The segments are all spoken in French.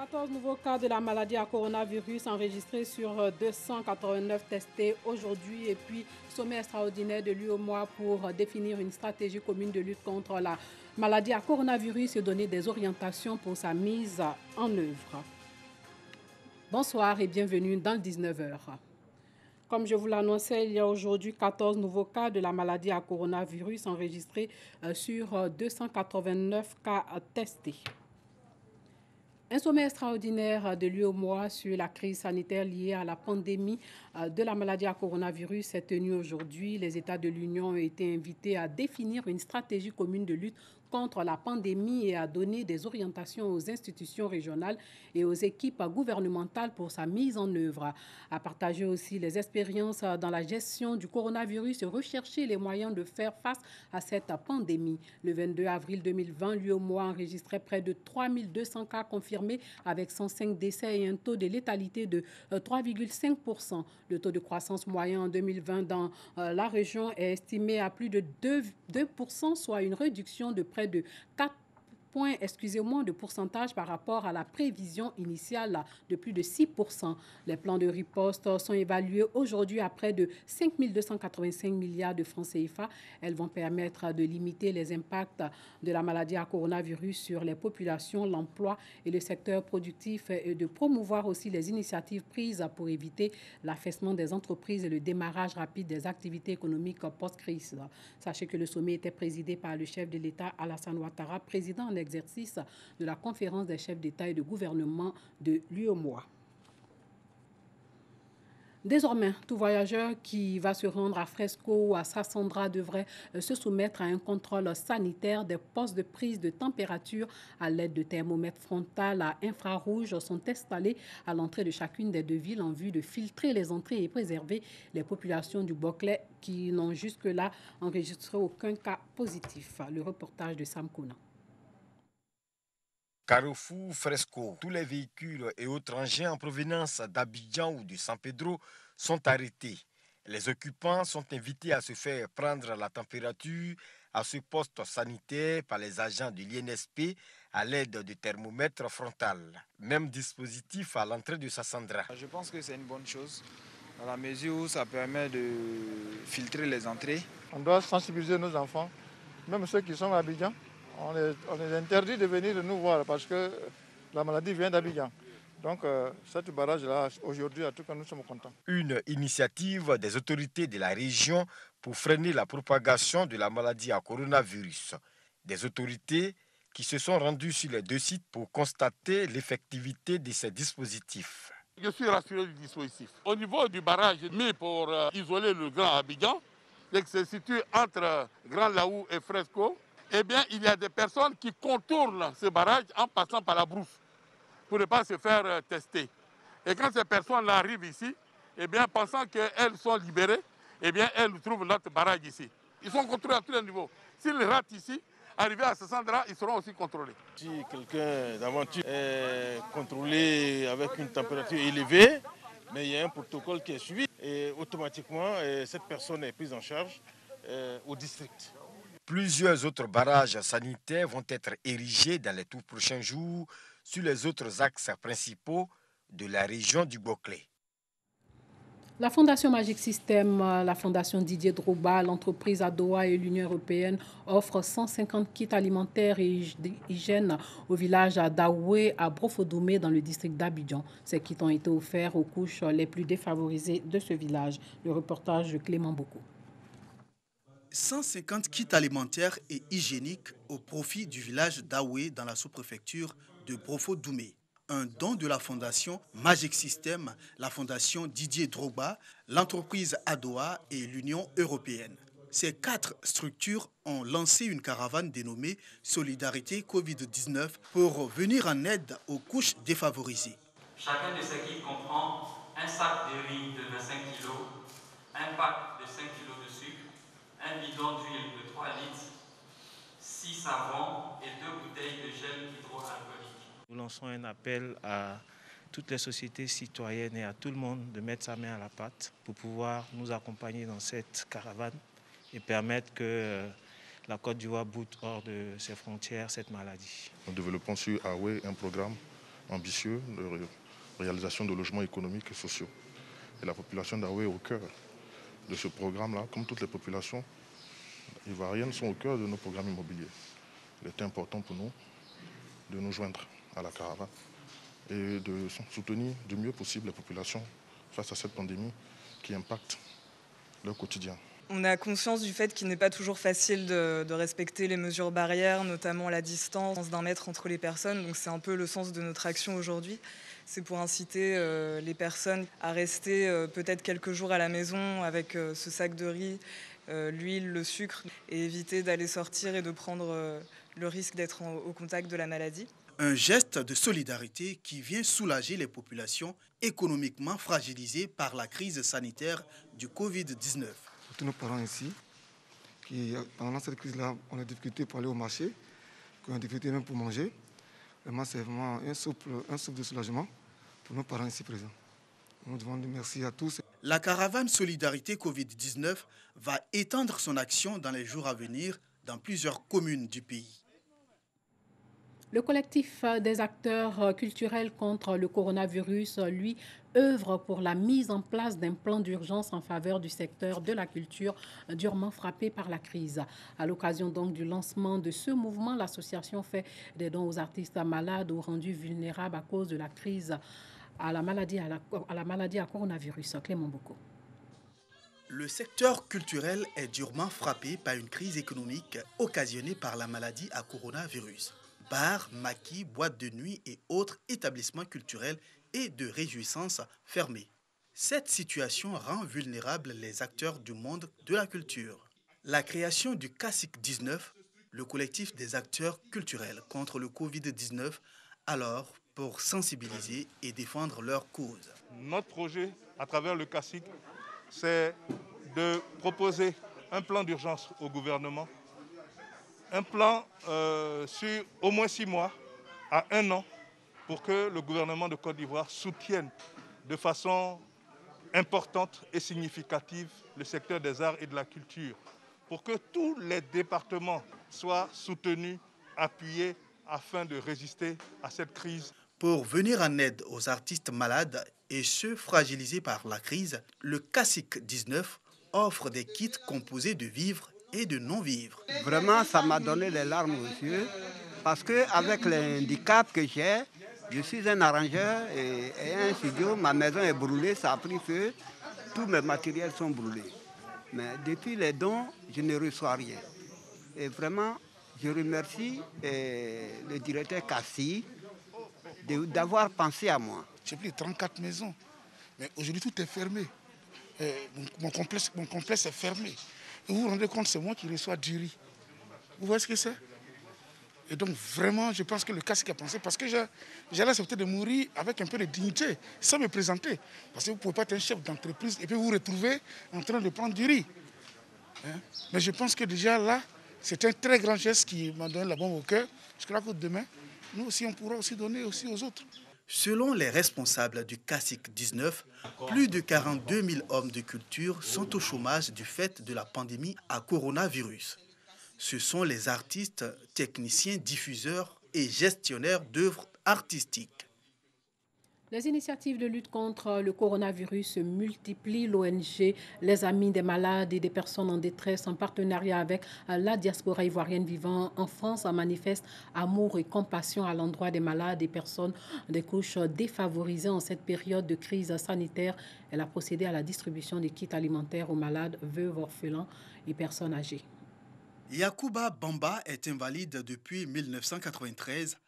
14 nouveaux cas de la maladie à coronavirus enregistrés sur 289 testés aujourd'hui. Et puis, sommet extraordinaire de l'UEMOA pour définir une stratégie commune de lutte contre la maladie à coronavirus et donner des orientations pour sa mise en œuvre. Bonsoir et bienvenue dans le 19h. Comme je vous l'annonçais, il y a aujourd'hui 14 nouveaux cas de la maladie à coronavirus enregistrés sur 289 cas testés. Un sommet extraordinaire de l'UEMOA sur la crise sanitaire liée à la pandémie de la maladie à coronavirus s'est tenu aujourd'hui. Les États de l'Union ont été invités à définir une stratégie commune de lutte contre la pandémie et à donner des orientations aux institutions régionales et aux équipes gouvernementales pour sa mise en œuvre. À partager aussi les expériences dans la gestion du coronavirus et rechercher les moyens de faire face à cette pandémie. Le 22 avril 2020, l'UEMOA enregistrait près de 3200 cas confirmés avec 105 décès et un taux de létalité de 3,5%. Le taux de croissance moyen en 2020 dans la région est estimé à plus de 2%, soit une réduction de près de 4 points, de pourcentage par rapport à la prévision initiale de plus de 6%. Les plans de riposte sont évalués aujourd'hui à près de 5 285 milliards de francs CFA. Elles vont permettre de limiter les impacts de la maladie à coronavirus sur les populations, l'emploi et le secteur productif et de promouvoir aussi les initiatives prises pour éviter l'affaissement des entreprises et le démarrage rapide des activités économiques post-crise. Sachez que le sommet était présidé par le chef de l'État Alassane Ouattara, président en exercice de la conférence des chefs d'État et de gouvernement de l'UEMOA. Désormais, tout voyageur qui va se rendre à Fresco ou à Sassandra devrait se soumettre à un contrôle sanitaire. Des postes de prise de température à l'aide de thermomètres frontal à infrarouge sont installés à l'entrée de chacune des deux villes en vue de filtrer les entrées et préserver les populations du Boclé qui n'ont jusque-là enregistré aucun cas positif. Le reportage de Sam Kouna. Carrefour Fresco, tous les véhicules et autres engins en provenance d'Abidjan ou de San Pedro sont arrêtés. Les occupants sont invités à se faire prendre la température à ce poste sanitaire par les agents de l'INSP à l'aide de thermomètres frontal. Même dispositif à l'entrée de Sassandra. Je pense que c'est une bonne chose, dans la mesure où ça permet de filtrer les entrées. On doit sensibiliser nos enfants, même ceux qui sont à Abidjan. On les interdit de venir nous voir parce que la maladie vient d'Abidjan. Donc, cette barrage-là, aujourd'hui, en tout cas, nous sommes contents. Une initiative des autorités de la région pour freiner la propagation de la maladie à coronavirus. Des autorités qui se sont rendues sur les deux sites pour constater l'effectivité de ces dispositifs. Je suis rassuré du dispositif. Au niveau du barrage mis pour isoler le Grand Abidjan, qui se situe entre Grand Laou et Fresco, eh bien, il y a des personnes qui contournent ce barrage en passant par la brousse pour ne pas se faire tester. Et quand ces personnes-là arrivent ici, eh bien, pensant qu'elles sont libérées, eh bien, elles trouvent notre barrage ici. Ils sont contrôlés à tous les niveaux. S'ils ratent ici, arrivés à Sassandra, ils seront aussi contrôlés. Si quelqu'un d'aventure est contrôlé avec une température élevée, mais il y a un protocole qui est suivi et automatiquement, cette personne est prise en charge au district. Plusieurs autres barrages sanitaires vont être érigés dans les tout prochains jours sur les autres axes principaux de la région du Boclé. La Fondation Magic System, la Fondation Didier Drogba, l'entreprise Adowa et l'Union européenne offrent 150 kits alimentaires et hygiène au village d'Aoué à Brofodoumé dans le district d'Abidjan. Ces kits ont été offerts aux couches les plus défavorisées de ce village. Le reportage de Clément Boko. 150 kits alimentaires et hygiéniques au profit du village d'Aoué dans la sous-préfecture de Brofodoumé. Un don de la fondation Magic System, la fondation Didier Drogba, l'entreprise Adowa et l'Union européenne. Ces 4 structures ont lancé une caravane dénommée Solidarité Covid-19 pour venir en aide aux couches défavorisées. Chacun de ces kits comprend un sac de riz de 25 kg, un pack de 5 kg de sucre, un bidon d'huile de 3 litres, 6 savons et 2 bouteilles de gel hydroalcoolique. Nous lançons un appel à toutes les sociétés citoyennes et à tout le monde de mettre sa main à la pâte pour pouvoir nous accompagner dans cette caravane et permettre que la Côte d'Ivoire boute hors de ses frontières cette maladie. Nous développons sur Aoué un programme ambitieux de réalisation de logements économiques et sociaux. Et la population d'Aoué est au cœur de ce programme-là, comme toutes les populations ivoiriennes sont au cœur de nos programmes immobiliers. Il est important pour nous de nous joindre à la caravane et de soutenir du mieux possible les populations face à cette pandémie qui impacte leur quotidien. On a conscience du fait qu'il n'est pas toujours facile de respecter les mesures barrières, notamment la distance d'1 mètre entre les personnes. Donc c'est un peu le sens de notre action aujourd'hui. C'est pour inciter les personnes à rester peut-être quelques jours à la maison avec ce sac de riz, l'huile, le sucre, et éviter d'aller sortir et de prendre le risque d'être au contact de la maladie. Un geste de solidarité qui vient soulager les populations économiquement fragilisées par la crise sanitaire du Covid-19. Tous nos parents ici, qui pendant cette crise-là, ont des difficultés pour aller au marché, qui ont des difficultés même pour manger. Vraiment, c'est vraiment un souffle de soulagement pour nos parents ici présents. Nous devons dire merci à tous. La caravane Solidarité Covid-19 va étendre son action dans les jours à venir dans plusieurs communes du pays. Le collectif des acteurs culturels contre le coronavirus, lui, œuvre pour la mise en place d'un plan d'urgence en faveur du secteur de la culture durement frappé par la crise. À l'occasion donc du lancement de ce mouvement, l'association fait des dons aux artistes malades ou rendus vulnérables à cause de la crise à la maladie à coronavirus. Clément Boko. Le secteur culturel est durement frappé par une crise économique occasionnée par la maladie à coronavirus. Bars, maquis, boîtes de nuit et autres établissements culturels et de réjouissance fermés. Cette situation rend vulnérables les acteurs du monde de la culture. La création du CACIC 19, le collectif des acteurs culturels contre le Covid-19, alors pour sensibiliser et défendre leur cause. Notre projet, à travers le CACIC, c'est de proposer un plan d'urgence au gouvernement. Un plan sur au moins 6 mois à 1 an pour que le gouvernement de Côte d'Ivoire soutienne de façon importante et significative le secteur des arts et de la culture, pour que tous les départements soient soutenus, appuyés afin de résister à cette crise. Pour venir en aide aux artistes malades et ceux fragilisés par la crise, le CACIC 19 offre des kits composés de vivres et de non-vivre. Vraiment, ça m'a donné les larmes aux yeux parce qu'avec le handicap que j'ai, je suis un arrangeur et un studio, ma maison est brûlée, ça a pris feu, tous mes matériels sont brûlés. Mais depuis les dons, je ne reçois rien. Et vraiment, je remercie le directeur Cassi d'avoir pensé à moi. J'ai pris 34 maisons, mais aujourd'hui tout est fermé. Mon complexe est fermé. Vous vous rendez compte, c'est moi qui reçois du riz. Vous voyez ce que c'est? Et donc vraiment, je pense que le CACIC a pensé, parce que j'ai accepté de mourir avec un peu de dignité, sans me présenter. Parce que vous ne pouvez pas être un chef d'entreprise et puis vous vous retrouvez en train de prendre du riz. Mais je pense que déjà là, c'est un très grand geste qui m'a donné la bombe au cœur. Je crois que demain, nous aussi, on pourra aussi donner aussi aux autres. Selon les responsables du CACIC 19, plus de 42 000 hommes de culture sont au chômage du fait de la pandémie à coronavirus. Ce sont les artistes, techniciens, diffuseurs et gestionnaires d'œuvres artistiques. Les initiatives de lutte contre le coronavirus se multiplient. L'ONG Les Amis des malades et des personnes en détresse, en partenariat avec la diaspora ivoirienne vivant en France, manifeste amour et compassion à l'endroit des malades et personnes des couches défavorisées en cette période de crise sanitaire. Elle a procédé à la distribution des kits alimentaires aux malades, veuves, orphelins et personnes âgées. Yacouba Bamba est invalide depuis 1993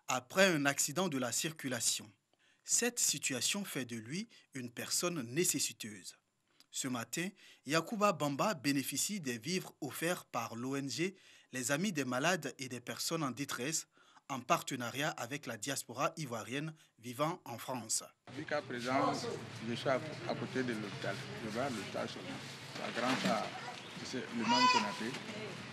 après un accident de la circulation. Cette situation fait de lui une personne nécessiteuse. Ce matin, Yacouba Bamba bénéficie des vivres offerts par l'ONG Les Amis des malades et des personnes en détresse en partenariat avec la diaspora ivoirienne vivant en France. Jusqu'à présent, je suis à côté de l'hôpital. Je vais à l'hôpital seulement. Grâce à le même Konaté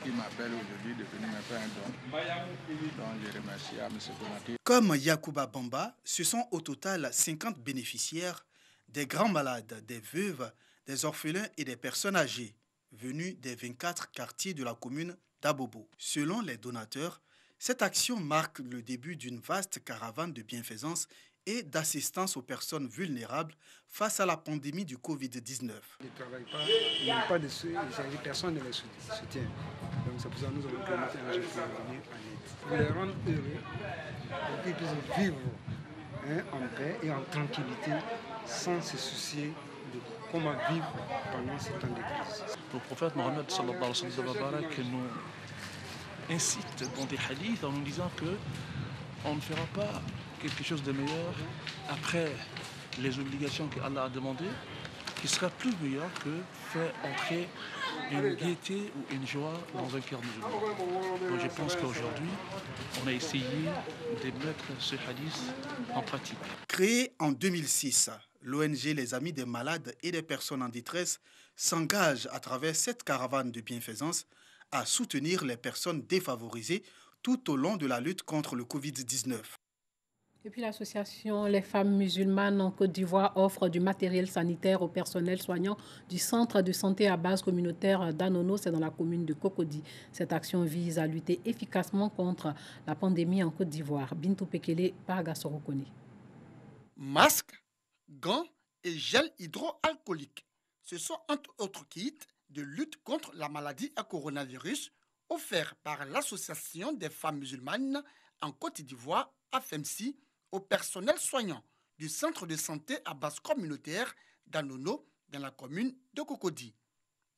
qui m'appelle aujourd'hui de venir me faire un don. Donc je remercie à M. Konaté. Comme Yacouba Bamba, ce sont au total 50 bénéficiaires, des grands malades, des veuves, des orphelins et des personnes âgées, venus des 24 quartiers de la commune d'Abobo. Selon les donateurs, Cette action marque le début d'une vaste caravane de bienfaisance et d'assistance aux personnes vulnérables face à la pandémie du Covid-19. Ils ne travaillent pas, ils n'ont pas de soutien, personne ne les soutient. Donc c'est pour ça que nous avons créé un projet pour venir en aide. Pour les rendre heureux, pour qu'ils puissent vivre en paix et en tranquillité sans se soucier de comment vivre pendant ce temps de crise. Le prophète Mohammed sallallahu alayhi wa sallam nous incite dans des hadiths en nous disant qu'on ne fera pas quelque chose de meilleur après les obligations qu'Allah a demandées, qui sera plus meilleur que faire entrer une gaieté ou une joie dans un cœur musulman. Donc je pense qu'aujourd'hui, on a essayé de mettre ce hadith en pratique. Créée en 2006, l'ONG Les Amis des Malades et des Personnes en détresse s'engage à travers cette caravane de bienfaisance à soutenir les personnes défavorisées tout au long de la lutte contre le Covid-19. Et puis l'association Les Femmes Musulmanes en Côte d'Ivoire offre du matériel sanitaire au personnel soignant du centre de santé à base communautaire d'Anono, c'est dans la commune de Cocody. Cette action vise à lutter efficacement contre la pandémie en Côte d'Ivoire. Bintou Pekele, Paragasorokoni. Masques, gants et gel hydroalcoolique. Ce sont entre autres kits de lutte contre la maladie à coronavirus offerts par l'Association des femmes musulmanes en Côte d'Ivoire, AFEMSI, au personnel soignant du centre de santé à base communautaire d'Anono dans la commune de Cocody.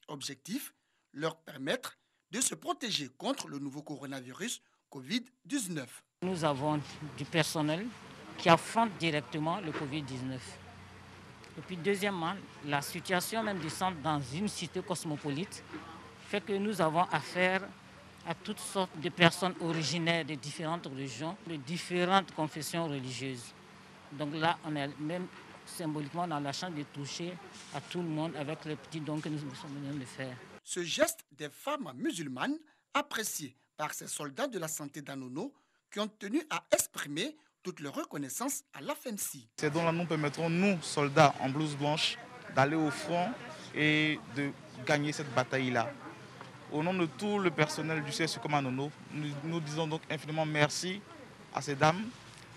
Objectif, leur permettre de se protéger contre le nouveau coronavirus Covid-19. Nous avons du personnel qui affronte directement le Covid-19. Et puis deuxièmement, la situation même du centre dans une cité cosmopolite fait que nous avons affaire à toutes sortes de personnes originaires de différentes régions, de différentes confessions religieuses. Donc là, on est même symboliquement dans la chance de toucher à tout le monde avec les petits dons que nous sommes venus de faire. Ce geste des femmes musulmanes, apprécié par ces soldats de la santé d'Anono, qui ont tenu à exprimer toute leur reconnaissance à l'AFEMSI. Ces dons-là nous permettront, nous, soldats en blouse blanche, d'aller au front et de gagner cette bataille-là. Au nom de tout le personnel du CSU comme Anono, nous disons donc infiniment merci à ces dames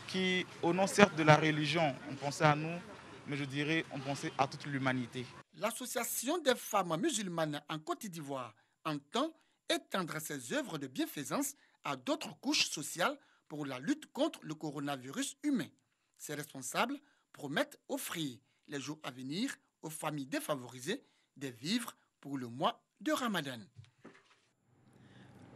qui, au nom certes de la religion, ont pensé à nous, mais je dirais, ont pensé à toute l'humanité. L'Association des femmes musulmanes en Côte d'Ivoire entend étendre ses œuvres de bienfaisance à d'autres couches sociales pour la lutte contre le coronavirus humain. Ses responsables promettent offrir les jours à venir aux familles défavorisées des vivres pour le mois de Ramadan.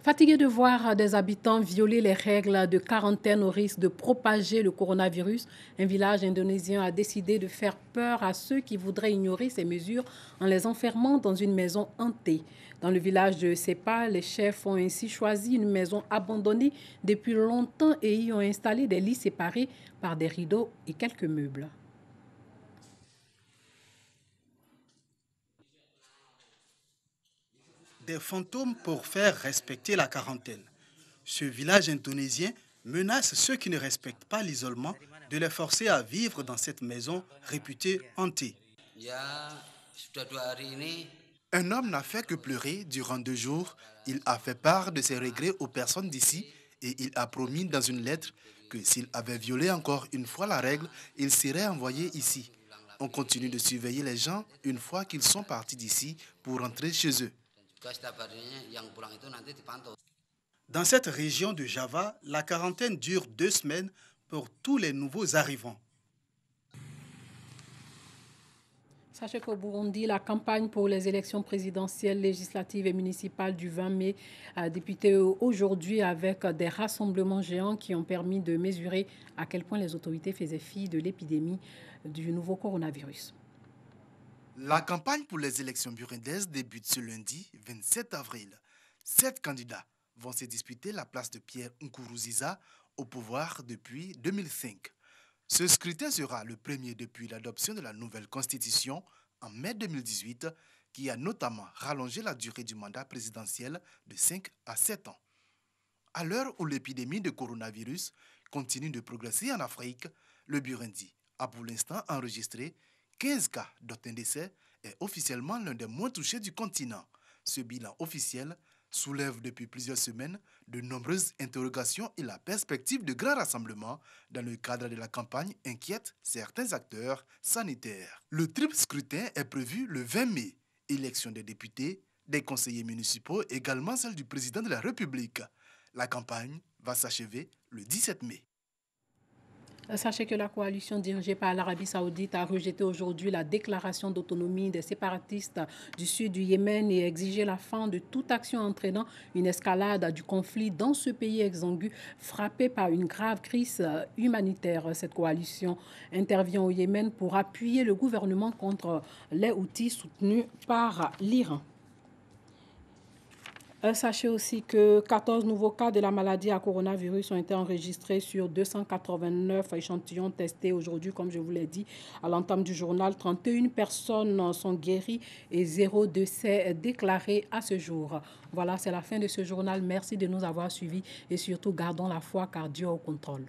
Fatigués de voir des habitants violer les règles de quarantaine au risque de propager le coronavirus, un village indonésien a décidé de faire peur à ceux qui voudraient ignorer ces mesures en les enfermant dans une maison hantée. Dans le village de Sepa, les chefs ont ainsi choisi une maison abandonnée depuis longtemps et y ont installé des lits séparés par des rideaux et quelques meubles. Des fantômes pour faire respecter la quarantaine. Ce village indonésien menace ceux qui ne respectent pas l'isolement de les forcer à vivre dans cette maison réputée hantée. Un homme n'a fait que pleurer durant 2 jours. Il a fait part de ses regrets aux personnes d'ici et il a promis dans une lettre que s'il avait violé encore une fois la règle, il serait envoyé ici. On continue de surveiller les gens une fois qu'ils sont partis d'ici pour rentrer chez eux. Dans cette région de Java, la quarantaine dure 2 semaines pour tous les nouveaux arrivants. Sachez qu'au Burundi, la campagne pour les élections présidentielles, législatives et municipales du 20 mai a débuté aujourd'hui avec des rassemblements géants qui ont permis de mesurer à quel point les autorités faisaient fi de l'épidémie du nouveau coronavirus. La campagne pour les élections burundaises débute ce lundi 27 avril. 7 candidats vont se disputer la place de Pierre Nkurunziza au pouvoir depuis 2005. Ce scrutin sera le premier depuis l'adoption de la nouvelle constitution en mai 2018 qui a notamment rallongé la durée du mandat présidentiel de 5 à 7 ans. À l'heure où l'épidémie de coronavirus continue de progresser en Afrique, le Burundi a pour l'instant enregistré 15 cas dont un décès est officiellement l'un des moins touchés du continent. Ce bilan officiel soulève depuis plusieurs semaines de nombreuses interrogations et la perspective de grands rassemblements dans le cadre de la campagne inquiète certains acteurs sanitaires. Le triple scrutin est prévu le 20 mai. Élection des députés, des conseillers municipaux, également celle du président de la République. La campagne va s'achever le 17 mai. Sachez que la coalition dirigée par l'Arabie Saoudite a rejeté aujourd'hui la déclaration d'autonomie des séparatistes du sud du Yémen et exigé la fin de toute action entraînant une escalade du conflit dans ce pays exsangue frappé par une grave crise humanitaire. Cette coalition intervient au Yémen pour appuyer le gouvernement contre les Houthis soutenus par l'Iran. Sachez aussi que 14 nouveaux cas de la maladie à coronavirus ont été enregistrés sur 289 échantillons testés aujourd'hui, comme je vous l'ai dit à l'entame du journal. 31 personnes sont guéries et 0 décès déclaré à ce jour. Voilà, c'est la fin de ce journal. Merci de nous avoir suivis et surtout gardons la foi car Dieu est au contrôle.